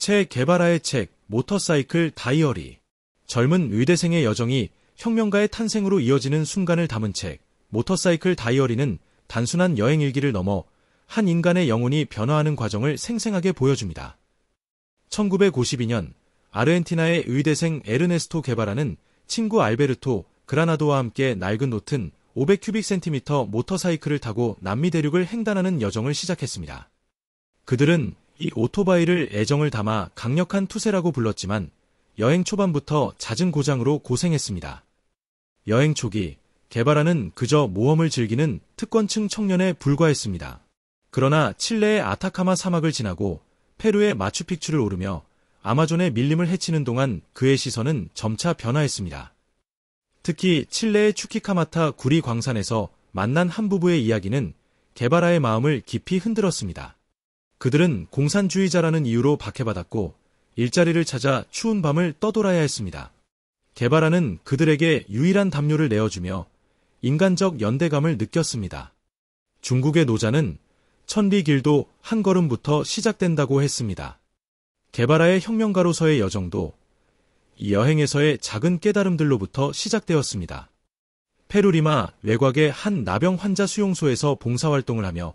체 게바라의 책 모터사이클 다이어리. 젊은 의대생의 여정이 혁명가의 탄생으로 이어지는 순간을 담은 책 모터사이클 다이어리는 단순한 여행 일기를 넘어 한 인간의 영혼이 변화하는 과정을 생생하게 보여줍니다. 1952년 아르헨티나의 의대생 에르네스토 게바라는 친구 알베르토 그라나도와 함께 낡은 노튼 500큐빅센티미터 모터사이클을 타고 남미 대륙을 횡단하는 여정을 시작했습니다. 그들은 이 오토바이를 애정을 담아 강력한 투세라고 불렀지만 여행 초반부터 잦은 고장으로 고생했습니다. 여행 초기 게바라는 그저 모험을 즐기는 특권층 청년에 불과했습니다. 그러나 칠레의 아타카마 사막을 지나고 페루의 마추픽추를 오르며 아마존의 밀림을 헤치는 동안 그의 시선은 점차 변화했습니다. 특히 칠레의 추키카마타 구리 광산에서 만난 한 부부의 이야기는 게바라의 마음을 깊이 흔들었습니다. 그들은 공산주의자라는 이유로 박해받았고 일자리를 찾아 추운 밤을 떠돌아야 했습니다. 게바라는 그들에게 유일한 담요를 내어주며 인간적 연대감을 느꼈습니다. 중국의 노자는 천리 길도 한 걸음부터 시작된다고 했습니다. 게바라의 혁명가로서의 여정도 이 여행에서의 작은 깨달음들로부터 시작되었습니다. 페루리마 외곽의 한 나병 환자 수용소에서 봉사활동을 하며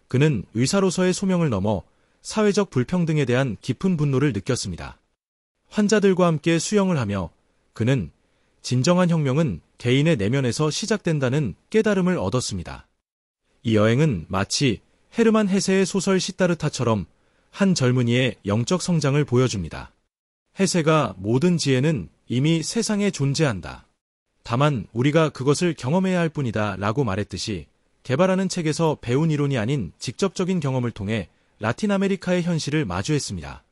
그는 의사로서의 소명을 넘어 사회적 불평등에 대한 깊은 분노를 느꼈습니다. 환자들과 함께 수영을 하며 그는 진정한 혁명은 개인의 내면에서 시작된다는 깨달음을 얻었습니다. 이 여행은 마치 헤르만 헤세의 소설 시타르타처럼 한 젊은이의 영적 성장을 보여줍니다. 헤세가 모든 지혜는 이미 세상에 존재한다. 다만 우리가 그것을 경험해야 할 뿐이다 라고 말했듯이 게바라는 책에서 배운 이론이 아닌 직접적인 경험을 통해 라틴 아메리카의 현실을 마주했습니다.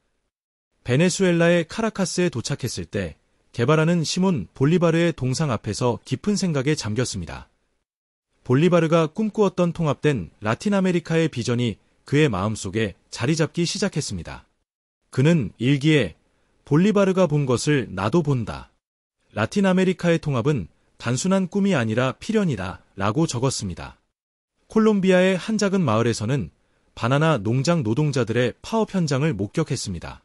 베네수엘라의 카라카스에 도착했을 때 게바라는 시몬 볼리바르의 동상 앞에서 깊은 생각에 잠겼습니다. 볼리바르가 꿈꾸었던 통합된 라틴 아메리카의 비전이 그의 마음속에 자리 잡기 시작했습니다. 그는 일기에 볼리바르가 본 것을 나도 본다. 라틴 아메리카의 통합은 단순한 꿈이 아니라 필연이다 라고 적었습니다. 콜롬비아의 한 작은 마을에서는 바나나 농장 노동자들의 파업 현장을 목격했습니다.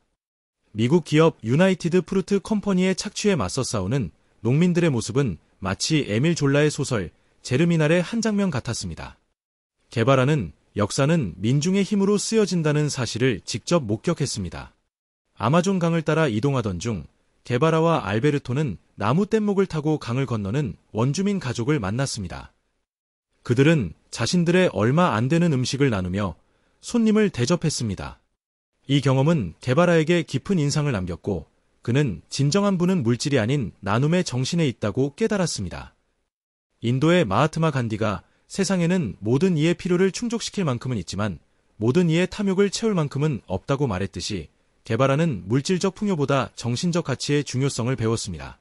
미국 기업 유나이티드 프루트 컴퍼니의 착취에 맞서 싸우는 농민들의 모습은 마치 에밀 졸라의 소설 제르미날의 한 장면 같았습니다. 게바라는 역사는 민중의 힘으로 쓰여진다는 사실을 직접 목격했습니다. 아마존 강을 따라 이동하던 중 게바라와 알베르토는 나무 뗏목을 타고 강을 건너는 원주민 가족을 만났습니다. 그들은 자신들의 얼마 안 되는 음식을 나누며 손님을 대접했습니다. 이 경험은 게바라에게 깊은 인상을 남겼고 그는 진정한 부는 물질이 아닌 나눔의 정신에 있다고 깨달았습니다. 인도의 마하트마 간디가 세상에는 모든 이의 필요를 충족시킬 만큼은 있지만 모든 이의 탐욕을 채울 만큼은 없다고 말했듯이 게바라는 물질적 풍요보다 정신적 가치의 중요성을 배웠습니다.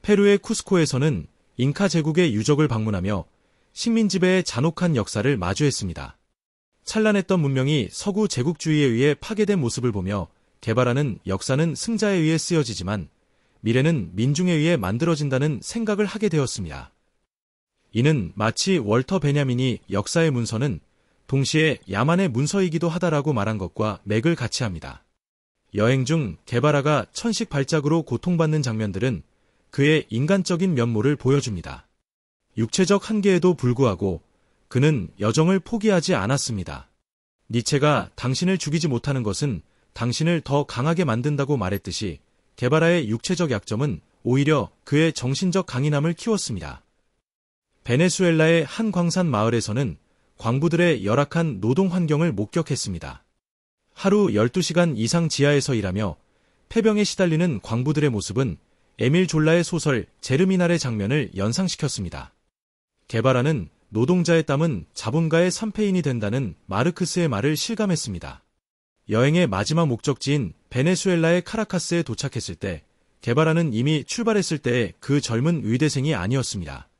페루의 쿠스코에서는 잉카 제국의 유적을 방문하며 식민 지배의 잔혹한 역사를 마주했습니다. 찬란했던 문명이 서구 제국주의에 의해 파괴된 모습을 보며 게바라는 역사는 승자에 의해 쓰여지지만 미래는 민중에 의해 만들어진다는 생각을 하게 되었습니다. 이는 마치 월터 베냐민이 역사의 문서는 동시에 야만의 문서이기도 하다라고 말한 것과 맥을 같이 합니다. 여행 중 게바라가 천식 발작으로 고통받는 장면들은 그의 인간적인 면모를 보여줍니다. 육체적 한계에도 불구하고 그는 여정을 포기하지 않았습니다. 니체가 당신을 죽이지 못하는 것은 당신을 더 강하게 만든다고 말했듯이 게바라의 육체적 약점은 오히려 그의 정신적 강인함을 키웠습니다. 베네수엘라의 한 광산 마을에서는 광부들의 열악한 노동 환경을 목격했습니다. 하루 12시간 이상 지하에서 일하며 폐병에 시달리는 광부들의 모습은 에밀 졸라의 소설 제르미날의 장면을 연상시켰습니다. 게바라는 노동자의 땀은 자본가의 삼패인이 된다는 마르크스의 말을 실감했습니다. 여행의 마지막 목적지인 베네수엘라의 카라카스에 도착했을 때 게바라는 이미 출발했을 때의 그 젊은 의대생이 아니었습니다.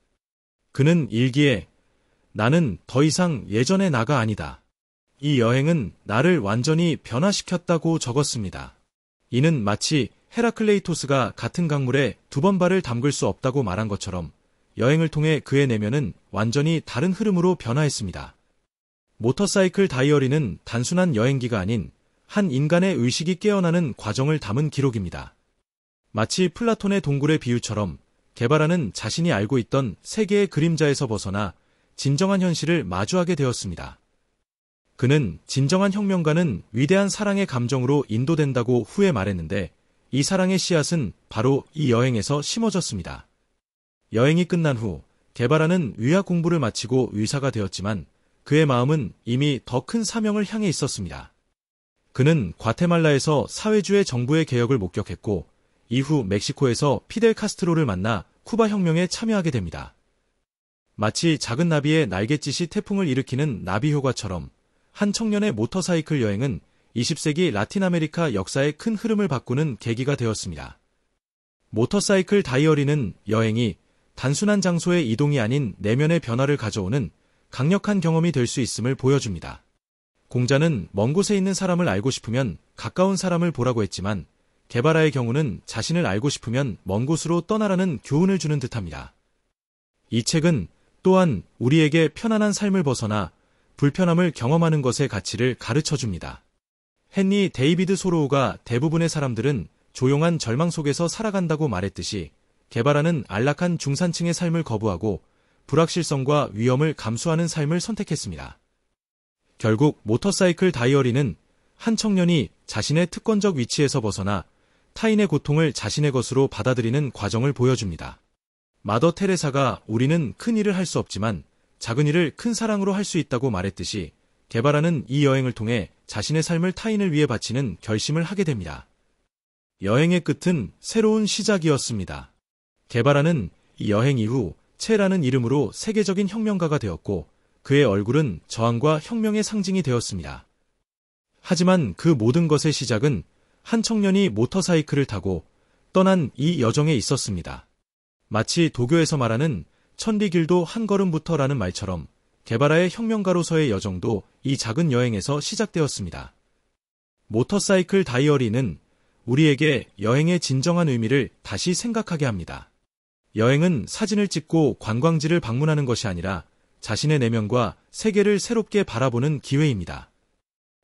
그는 일기에 나는 더 이상 예전의 나가 아니다. 이 여행은 나를 완전히 변화시켰다고 적었습니다. 이는 마치 헤라클레이토스가 같은 강물에 2번 발을 담글 수 없다고 말한 것처럼 여행을 통해 그의 내면은 완전히 다른 흐름으로 변화했습니다. 모터사이클 다이어리는 단순한 여행기가 아닌 한 인간의 의식이 깨어나는 과정을 담은 기록입니다. 마치 플라톤의 동굴의 비유처럼 게바라는 자신이 알고 있던 세계의 그림자에서 벗어나 진정한 현실을 마주하게 되었습니다. 그는 진정한 혁명가는 위대한 사랑의 감정으로 인도된다고 후에 말했는데 이 사랑의 씨앗은 바로 이 여행에서 심어졌습니다. 여행이 끝난 후 게바라는 의학 공부를 마치고 의사가 되었지만 그의 마음은 이미 더 큰 사명을 향해 있었습니다. 그는 과테말라에서 사회주의 정부의 개혁을 목격했고 이후 멕시코에서 피델 카스트로를 만나 쿠바 혁명에 참여하게 됩니다. 마치 작은 나비의 날갯짓이 태풍을 일으키는 나비 효과처럼 한 청년의 모터사이클 여행은 20세기 라틴 아메리카 역사의 큰 흐름을 바꾸는 계기가 되었습니다. 모터사이클 다이어리는 여행이 단순한 장소의 이동이 아닌 내면의 변화를 가져오는 강력한 경험이 될 수 있음을 보여줍니다. 공자는 먼 곳에 있는 사람을 알고 싶으면 가까운 사람을 보라고 했지만 게바라의 경우는 자신을 알고 싶으면 먼 곳으로 떠나라는 교훈을 주는 듯합니다. 이 책은 또한 우리에게 편안한 삶을 벗어나 불편함을 경험하는 것의 가치를 가르쳐줍니다. 헨리 데이비드 소로우가 대부분의 사람들은 조용한 절망 속에서 살아간다고 말했듯이 게바라는 안락한 중산층의 삶을 거부하고 불확실성과 위험을 감수하는 삶을 선택했습니다. 결국 모터사이클 다이어리는 한 청년이 자신의 특권적 위치에서 벗어나 타인의 고통을 자신의 것으로 받아들이는 과정을 보여줍니다. 마더 테레사가 우리는 큰 일을 할 수 없지만 작은 일을 큰 사랑으로 할 수 있다고 말했듯이 게바라는 이 여행을 통해 자신의 삶을 타인을 위해 바치는 결심을 하게 됩니다. 여행의 끝은 새로운 시작이었습니다. 게바라는 이 여행 이후 체라는 이름으로 세계적인 혁명가가 되었고 그의 얼굴은 저항과 혁명의 상징이 되었습니다. 하지만 그 모든 것의 시작은 한 청년이 모터사이클을 타고 떠난 이 여정에 있었습니다. 마치 도교에서 말하는 천리길도 한 걸음부터라는 말처럼 게바라의 혁명가로서의 여정도 이 작은 여행에서 시작되었습니다. 모터사이클 다이어리는 우리에게 여행의 진정한 의미를 다시 생각하게 합니다. 여행은 사진을 찍고 관광지를 방문하는 것이 아니라 자신의 내면과 세계를 새롭게 바라보는 기회입니다.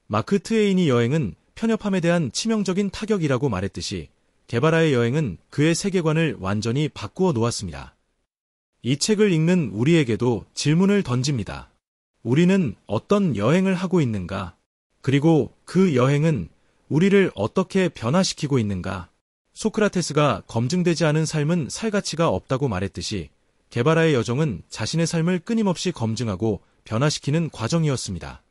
마크 트웨인이 여행은 편협함에 대한 치명적인 타격이라고 말했듯이 게바라의 여행은 그의 세계관을 완전히 바꾸어 놓았습니다. 이 책을 읽는 우리에게도 질문을 던집니다. 우리는 어떤 여행을 하고 있는가? 그리고 그 여행은 우리를 어떻게 변화시키고 있는가? 소크라테스가 검증되지 않은 삶은 살 가치가 없다고 말했듯이 게바라의 여정은 자신의 삶을 끊임없이 검증하고 변화시키는 과정이었습니다.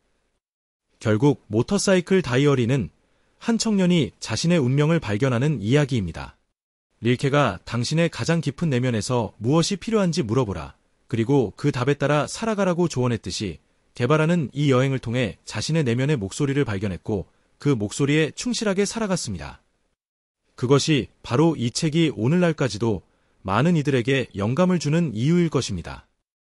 결국 모터사이클 다이어리는 한 청년이 자신의 운명을 발견하는 이야기입니다. 릴케가 당신의 가장 깊은 내면에서 무엇이 필요한지 물어보라. 그리고 그 답에 따라 살아가라고 조언했듯이 게바라는 이 여행을 통해 자신의 내면의 목소리를 발견했고 그 목소리에 충실하게 살아갔습니다. 그것이 바로 이 책이 오늘날까지도 많은 이들에게 영감을 주는 이유일 것입니다.